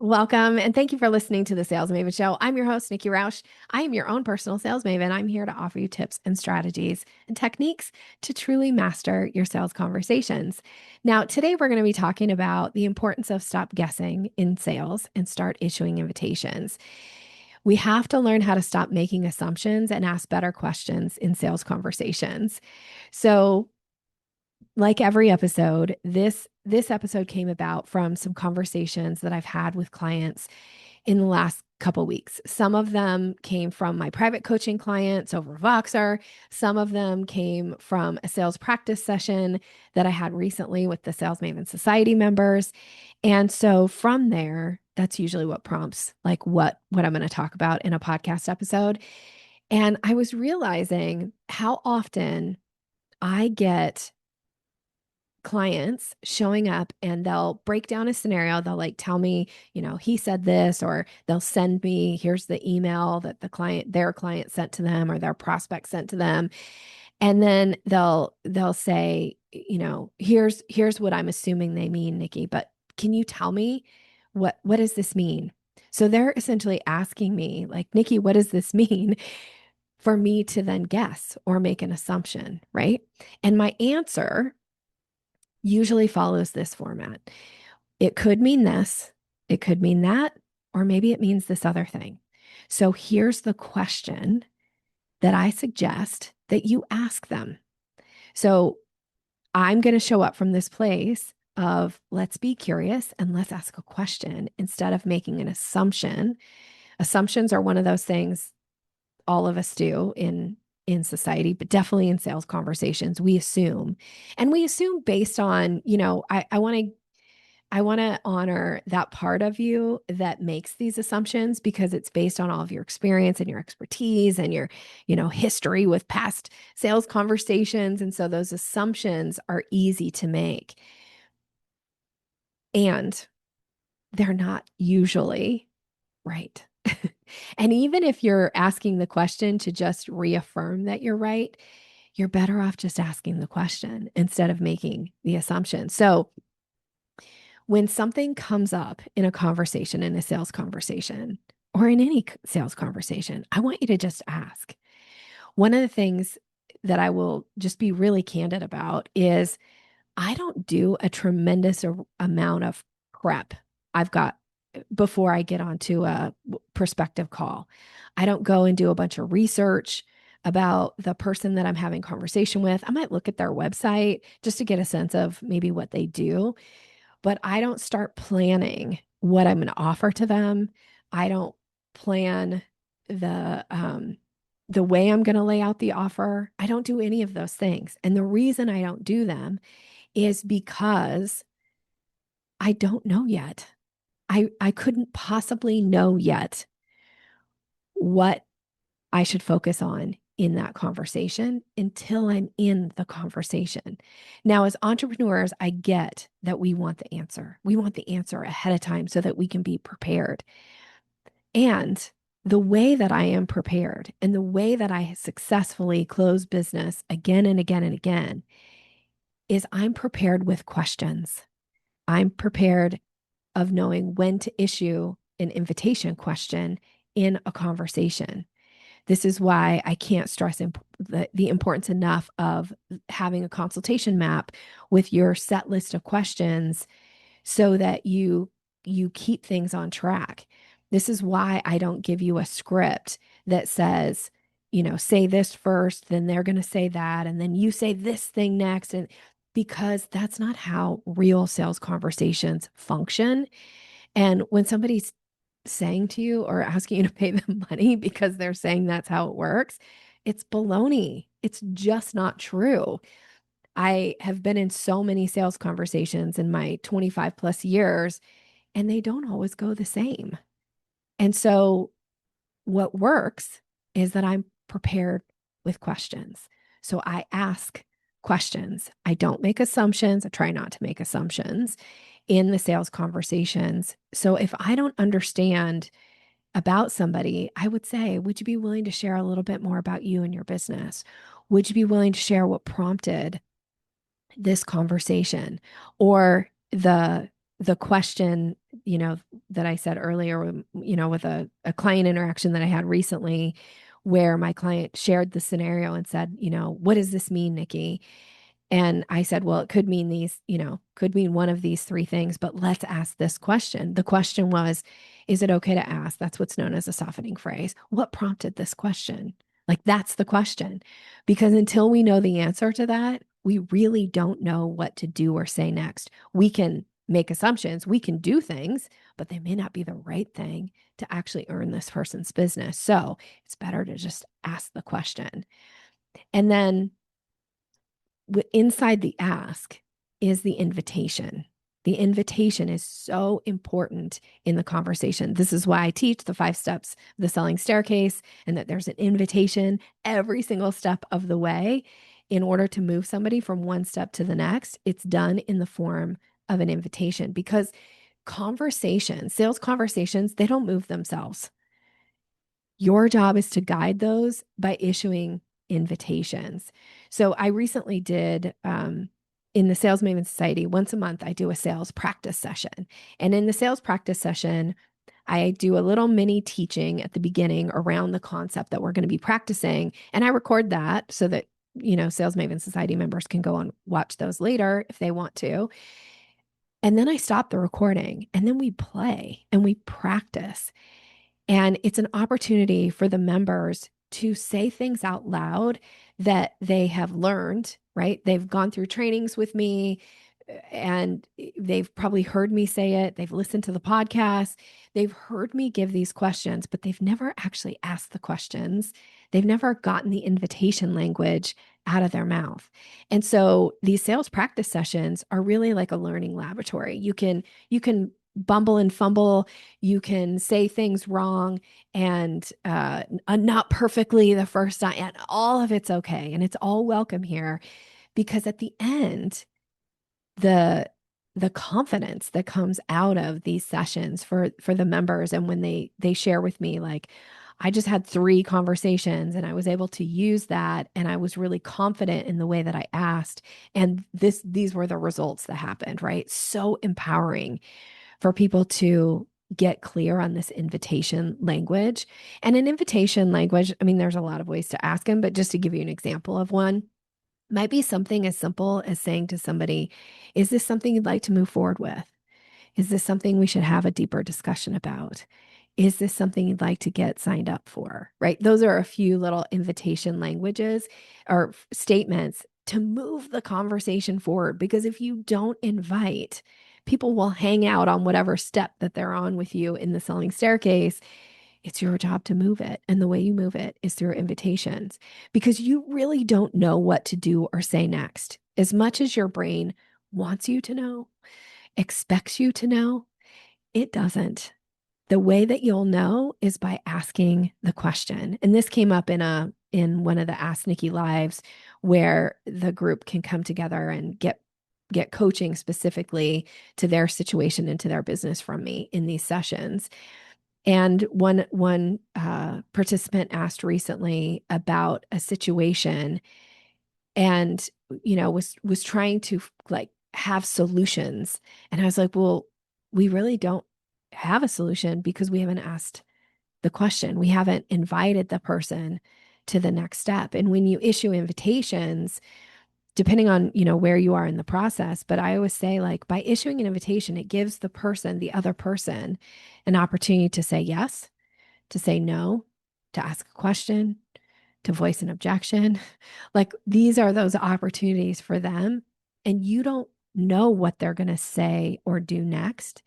Welcome, and thank you for listening to the Sales Maven Show. I'm your host, Nikki Rausch. I am your own personal sales maven. I'm here to offer you tips and strategies and techniques to truly master your sales conversations. Now, today we're going to be talking about the importance of stop guessing in sales and start issuing invitations. We have to learn how to stop making assumptions and ask better questions in sales conversations. So, like every episode, this episode came about from some conversations that I've had with clients in the last couple weeks. Some of them came from my private coaching clients over Voxer. Some of them came from a sales practice session that I had recently with the Sales Maven Society members. And so from there, that's usually what prompts like what I'm going to talk about in a podcast episode. And I was realizing how often I get clients showing up and they'll break down a scenario. They'll like tell me, he said this, or they'll send me, here's the email that their client sent to them or their prospect sent to them. And then they'll say, here's what I'm assuming they mean, Nikki, but can you tell me what does this mean? So they're essentially asking me like, Nikki, what does this mean? For me to then guess or make an assumption, right? And my answer usually follows this format. It could mean this, it could mean that, or maybe it means this other thing. So here's the question that I suggest that you ask them. So I'm going to show up from this place of let's be curious and let's ask a question instead of making an assumption. Assumptions are one of those things all of us do in society, but definitely in sales conversations, we assume. And we assume based on, I want to honor that part of you that makes these assumptions because it's based on all of your experience and your expertise and your, history with past sales conversations. And so those assumptions are easy to make. And they're not usually right. And even if you're asking the question to just reaffirm that you're right, you're better off just asking the question instead of making the assumption. So when something comes up in a conversation, in a sales conversation, or in any sales conversation, I want you to just ask. One of the things that I will just be really candid about is I don't do a tremendous amount of prep. I've got before I get onto a prospective call. I don't go and do a bunch of research about the person that I'm having conversation with. I might look at their website just to get a sense of maybe what they do, but I don't start planning what I'm going to offer to them. I don't plan the way I'm going to lay out the offer. I don't do any of those things. And the reason I don't do them is because I don't know yet. I couldn't possibly know yet what I should focus on in that conversation until I'm in the conversation. Now, as entrepreneurs, I get that we want the answer. We want the answer ahead of time so that we can be prepared. And the way that I am prepared and the way that I successfully close business again and again and again is I'm prepared with questions. I'm prepared of knowing when to issue an invitation question in a conversation. This is why I can't stress the importance enough of having a consultation map with your set list of questions so that you keep things on track. This is why I don't give you a script that says, say this first, then they're going to say that, and then you say this thing next. And because that's not how real sales conversations function. And when somebody's saying to you or asking you to pay them money because they're saying that's how it works, it's baloney. It's just not true. I have been in so many sales conversations in my 25 plus years, and they don't always go the same. And so what works is that I'm prepared with questions. So I ask questions. I don't make assumptions. I try not to make assumptions in the sales conversations. So if I don't understand about somebody, I would say, would you be willing to share a little bit more about you and your business? Would you be willing to share what prompted this conversation or the question that I said earlier, with a client interaction that I had recently where my client shared the scenario and said, what does this mean, Nikki? And I said, well, it could mean could mean one of these three things, but let's ask this question. The question was, is it okay to ask? That's what's known as a softening phrase. What prompted this question? Like, that's the question. Because until we know the answer to that, we really don't know what to do or say next. We can make assumptions, we can do things, but they may not be the right thing to actually earn this person's business. So it's better to just ask the question. And then inside the ask is the invitation. The invitation is so important in the conversation. This is why I teach the 5 steps of the selling staircase, and that there's an invitation every single step of the way. In order to move somebody from one step to the next, it's done in the form of an invitation, because sales conversations, they don't move themselves. Your job is to guide those by issuing invitations. So I recently did, in the Sales Maven Society, once a month, I do a sales practice session. And in the sales practice session, I do a little mini teaching at the beginning around the concept that we're going to be practicing. And I record that so that, Sales Maven Society members can go and watch those later if they want to. And then I stop the recording, and then we play and we practice. And it's an opportunity for the members to say things out loud that they have learned, right? They've gone through trainings with me, and they've probably heard me say it. They've listened to the podcast. They've heard me give these questions, but they've never actually asked the questions. They've never gotten the invitation language out of their mouth. And so these sales practice sessions are really like a learning laboratory. You can bumble and fumble. You can say things wrong and not perfectly the first time, and all of it's okay. And it's all welcome here, because at the end, the confidence that comes out of these sessions for the members, and when they share with me, like, I just had 3 conversations and I was able to use that, and I was really confident in the way that I asked, and these were the results that happened, right? So empowering for people to get clear on this invitation language. And an invitation language, I mean, there's a lot of ways to ask them, but just to give you an example of one, might be something as simple as saying to somebody, is this something you'd like to move forward with? Is this something we should have a deeper discussion about? Is this something you'd like to get signed up for? Right? Those are a few little invitation languages or statements to move the conversation forward. Because if you don't invite, people will hang out on whatever step that they're on with you in the selling staircase. It's your job to move it. And the way you move it is through invitations, because you really don't know what to do or say next. As much as your brain wants you to know, expects you to know, it doesn't. The way that you'll know is by asking the question. And this came up in one of the Ask Nikki lives, where the group can come together and get coaching specifically to their situation and to their business from me in these sessions. And one participant asked recently about a situation, and was trying to like have solutions. And I was like, well, we really don't have a solution, because we haven't asked the question. We haven't invited the person to the next step. And when you issue invitations, depending on, where you are in the process, but I always say, like, by issuing an invitation, it gives the other person an opportunity to say yes, to say no, to ask a question, to voice an objection. Like, these are those opportunities for them. And you don't know what they're going to say or do next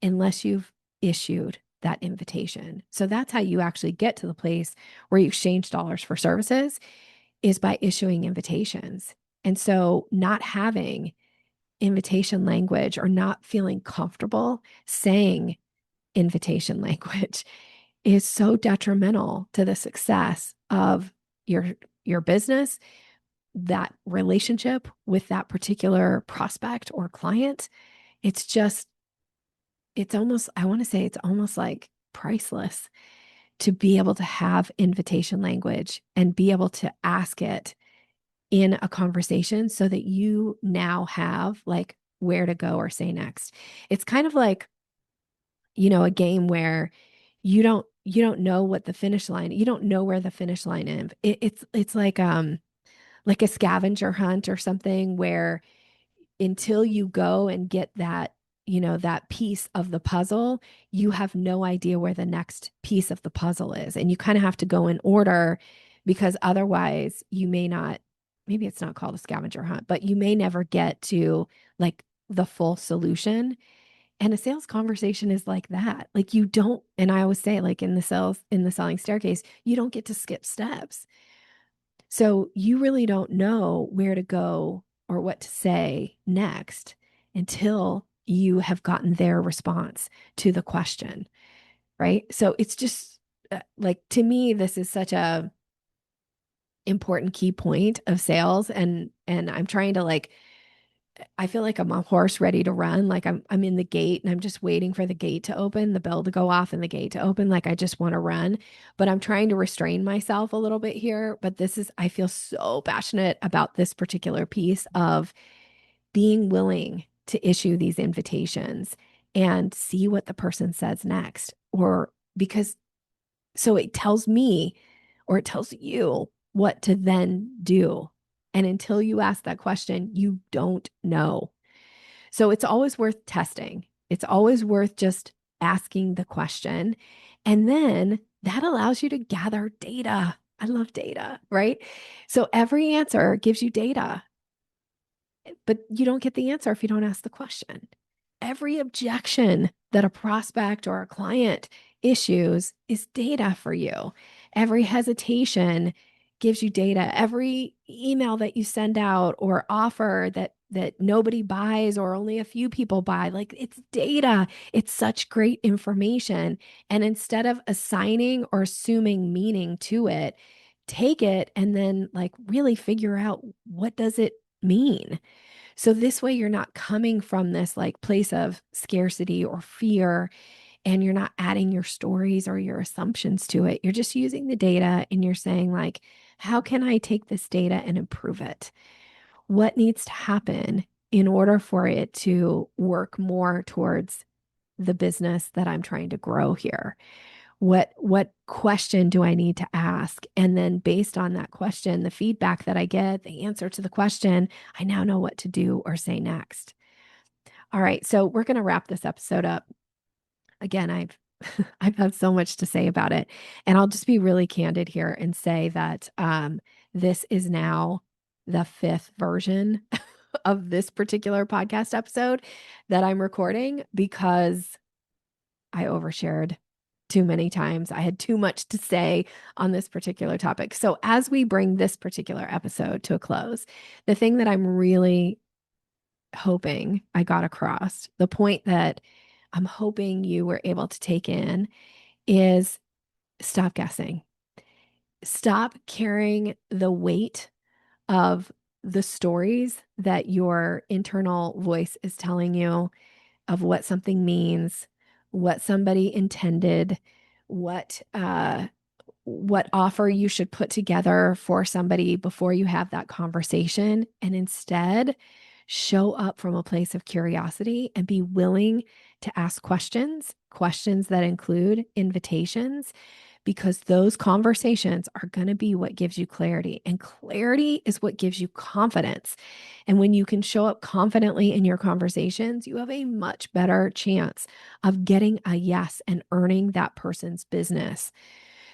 unless you've issued that invitation. So that's how you actually get to the place where you exchange dollars for services, is by issuing invitations. And so not having invitation language, or not feeling comfortable saying invitation language, is so detrimental to the success of your business, that relationship with that particular prospect or client. I want to say it's almost like priceless to be able to have invitation language and be able to ask it in a conversation, so that you now have like where to go or say next. It's kind of like a game where you don't know what the finish line, you don't know where the finish line is. It's like a scavenger hunt or something where until you go and get that piece of the puzzle, you have no idea where the next piece of the puzzle is. And you kind of have to go in order because otherwise you may not, maybe it's not called a scavenger hunt, but you may never get to like the full solution. And a sales conversation is like that. Like you don't, and I always say, like in the selling staircase, you don't get to skip steps. So you really don't know where to go or what to say next until you have gotten their response to the question, right? So it's just like to me, this is such a important key point of sales, and I'm trying to like I feel like I'm a horse ready to run. Like I'm in the gate and I'm just waiting for the gate to open, the bell to go off and the gate to open. Like I just want to run, but I'm trying to restrain myself a little bit here. But I feel so passionate about this particular piece of being willing to issue these invitations and see what the person says next. Or because so it tells me or it tells you what to then do. And until you ask that question, you don't know. So it's always worth testing. It's always worth just asking the question. And then that allows you to gather data. I love data, right? So every answer gives you data, but you don't get the answer if you don't ask the question. Every objection that a prospect or a client issues is data for you. Every hesitation gives you data. Every email that you send out or offer that nobody buys or only a few people buy, like it's data. It's such great information. And instead of assigning or assuming meaning to it, take it and then like really figure out what does it mean. So this way you're not coming from this like place of scarcity or fear, and you're not adding your stories or your assumptions to it. You're just using the data and you're saying like, how can I take this data and improve it? What needs to happen in order for it to work more towards the business that I'm trying to grow here? What question do I need to ask? And then based on that question, the feedback that I get, the answer to the question, I now know what to do or say next. All right, so we're going to wrap this episode up. Again, I've had so much to say about it, and I'll just be really candid here and say that this is now the fifth version of this particular podcast episode that I'm recording because I overshared too many times. I had too much to say on this particular topic. So, as we bring this particular episode to a close, the thing that I'm really hoping I got across, the point that I'm hoping you were able to take in is stop guessing. Stop carrying the weight of the stories that your internal voice is telling you of what something means, what somebody intended, what what offer you should put together for somebody before you have that conversation, and instead show up from a place of curiosity and be willing to ask questions that include invitations, because those conversations are going to be what gives you clarity. And clarity is what gives you confidence. And when you can show up confidently in your conversations, you have a much better chance of getting a yes and earning that person's business.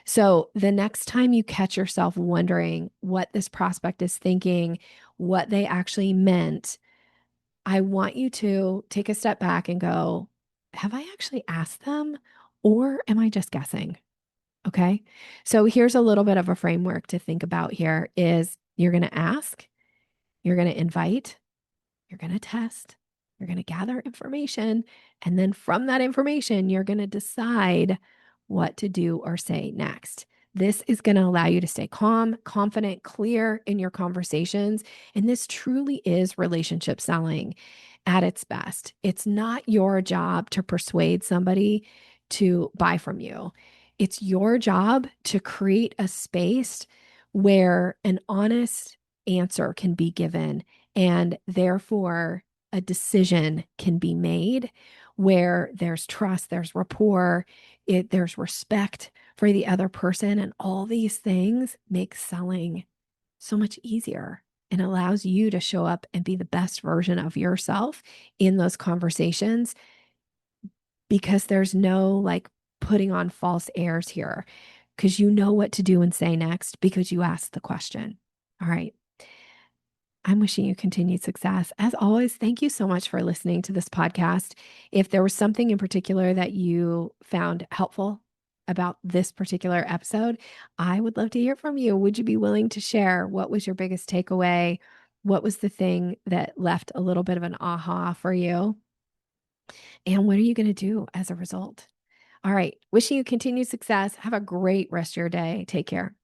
So the next time you catch yourself wondering what this prospect is thinking, what they actually meant, I want you to take a step back and go, have I actually asked them or am I just guessing? Okay. So here's a little bit of a framework to think about here is you're going to ask, you're going to invite, you're going to test, you're going to gather information, and then from that information, you're going to decide what to do or say next. This is going to allow you to stay calm, confident, clear in your conversations. And this truly is relationship selling at its best. It's not your job to persuade somebody to buy from you. It's your job to create a space where an honest answer can be given, and therefore a decision can be made where there's trust, there's rapport, there's respect for the other person. And all these things make selling so much easier and allows you to show up and be the best version of yourself in those conversations, because there's no like putting on false airs here, because you know what to do and say next because you asked the question. All right. I'm wishing you continued success. As always, thank you so much for listening to this podcast. If there was something in particular that you found helpful about this particular episode, I would love to hear from you. Would you be willing to share what was your biggest takeaway? What was the thing that left a little bit of an aha for you? And what are you going to do as a result? All right. Wishing you continued success. Have a great rest of your day. Take care.